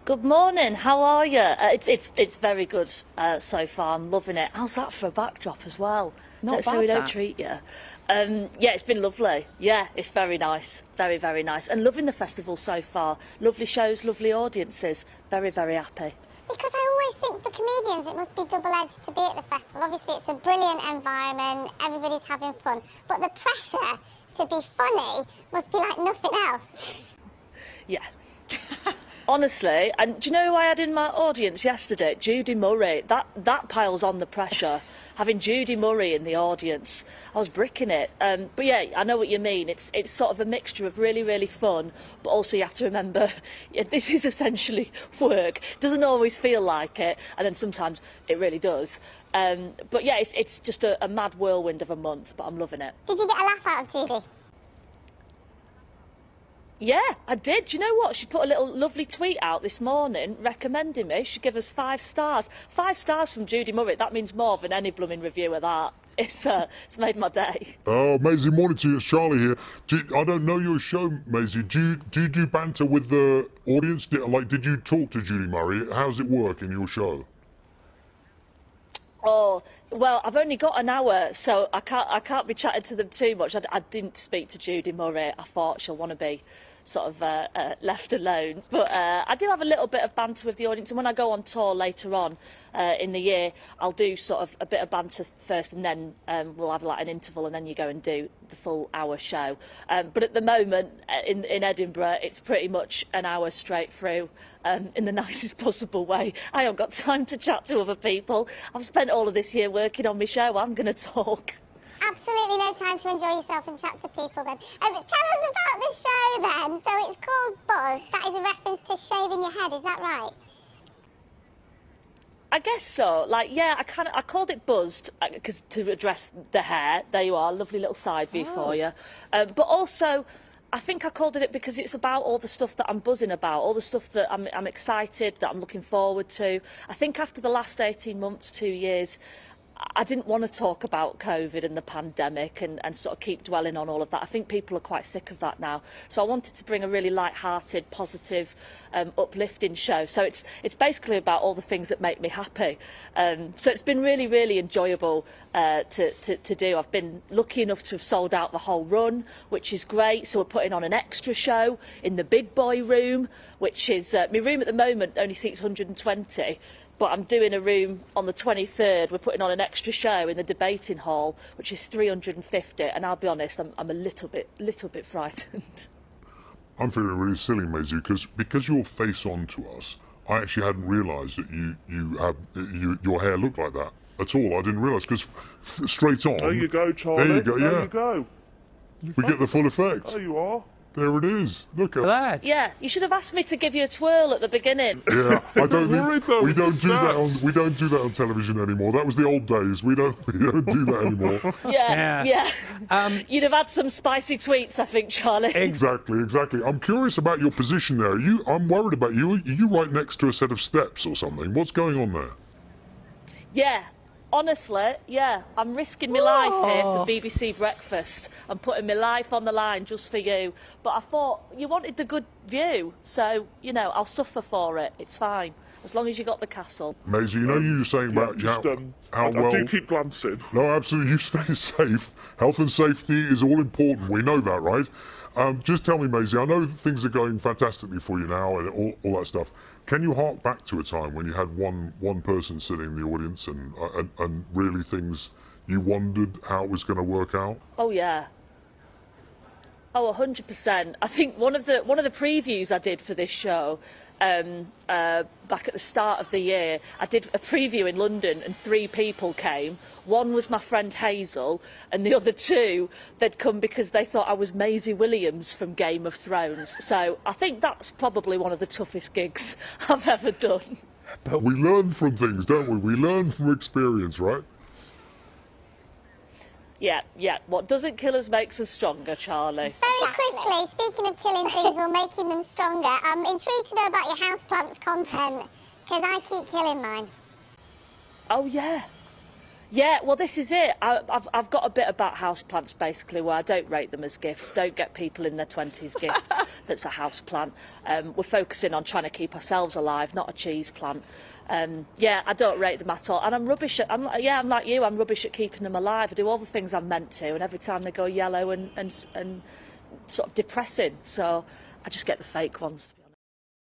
Good morning. How are you? It's very good so far. I'm loving it. How's that for a backdrop as well? Not So bad, we don't that. treat you. Yeah, it's been lovely. Yeah, it's very nice. Very, very nice. And loving the festival so far. Lovely shows, lovely audiences. Very, very happy. Because I always think for comedians it must be double-edged to be at the festival. Obviously it's a brilliant environment, everybody's having fun, but the pressure to be funny must be like nothing else. Yeah. Honestly, and do you know who I had in my audience yesterday? Judy Murray. That piles on the pressure. Having Judy Murray in the audience, I was bricking it. But yeah, I know what you mean. It's sort of a mixture of really, really fun, but also you have to remember, yeah, this is essentially work. It doesn't always feel like it, and then sometimes it really does. But yeah, it's just a mad whirlwind of a month, but I'm loving it. Did you get a laugh out of Judy? Yeah, I did. Do you know what? She put a little lovely tweet out this morning recommending me. She gave us 5 stars. 5 stars from Judy Murray. That means more than any blooming review of that. It's made my day. Maisie, morning to you. It's Charlie here. I don't know your show, Maisie. Do you do banter with the audience? Did you talk to Judy Murray? How's it work in your show? Oh, well, I've only got an hour, so I can't be chatting to them too much. I didn't speak to Judy Murray. I thought she'll want to be sort of left alone. But I do have a little bit of banter with the audience, and when I go on tour later on in the year, I'll do sort of a bit of banter first, and then we'll have like an interval, and then you go and do the full hour show. But at the moment in Edinburgh, it's pretty much an hour straight through. In the nicest possible way. I haven't got time to chat to other people. I've spent all of this year working on my show. I'm going to talk. Absolutely no time to enjoy yourself and chat to people then. Tell us about the show then. So it's called Buzz. That is a reference to shaving your head, is that right? I guess so. Like, yeah, I called it Buzzed because to address the hair. There you are, lovely little side view for you. But also, I think I called it because it's about all the stuff that I'm buzzing about, all the stuff that I'm excited, that I'm looking forward to. I think after the last 18 months, 2 years, I didn't want to talk about COVID and the pandemic and sort of keep dwelling on all of that. I think people are quite sick of that now. So I wanted to bring a really light-hearted, positive, uplifting show. So it's basically about all the things that make me happy. So it's been really, really enjoyable to do. I've been lucky enough to have sold out the whole run, which is great. So we're putting on an extra show in the big boy room, which is my room at the moment only seats 120. But I'm doing a room on the 23rd. We're putting on an extra show in the debating hall, which is 350. And I'll be honest, I'm a little bit frightened. I'm feeling really silly, Maisie, because you're face on to us. I actually hadn't realised that your hair looked like that at all. I didn't realise because straight on. There you go, Charlie. There you go. There Yeah. you go. We get the full effect. There you are. There it is. Look at That. Yeah, you should have asked me to give you a twirl at the beginning. Yeah, I don't Worried though, we don't with do the that on snaps. we don't do that on television anymore. That was the old days. We don't do that anymore. Yeah. You'd have had some spicy tweets, I think, Charlie. Exactly. I'm curious about your position there. I'm worried about you. Are you right next to a set of steps or something? What's going on there? Yeah. Honestly, yeah, I'm risking my life here for BBC Breakfast. I'm putting my life on the line just for you. But I thought you wanted the good view, so, you know, I'll suffer for it. It's fine, as long as you got the castle. Maisie, you know you were saying about how I well... do keep glancing. No, absolutely, you stay safe. Health and safety is all important. We know that, right? Just tell me, Maisie, I know things are going fantastically for you now and all that stuff. Can you hark back to a time when you had one person sitting in the audience and really things you wondered how it was going to work out? Oh, yeah. Oh, 100%. I think one of the previews I did for this show back at the start of the year, I did a preview in London and 3 people came. One was my friend Hazel, and the other 2, they'd come because they thought I was Maisie Williams from Game of Thrones. So I think that's probably one of the toughest gigs I've ever done. But we learn from things, don't we? We learn from experience, right? Yeah. What doesn't kill us makes us stronger, Charlie. Very quickly, speaking of killing things or making them stronger, I'm intrigued to know about your houseplants content, because I keep killing mine. Oh, yeah. Yeah, well, this is it. I've got a bit about houseplants, basically, where I don't rate them as gifts. Don't get people in their 20s gifts that's a houseplant. We're focusing on trying to keep ourselves alive, not a cheese plant. Yeah, I don't rate them at all. And I'm rubbish at, I'm like you, I'm rubbish at keeping them alive. I do all the things I'm meant to, and every time they go yellow and sort of depressing. So I just get the fake ones.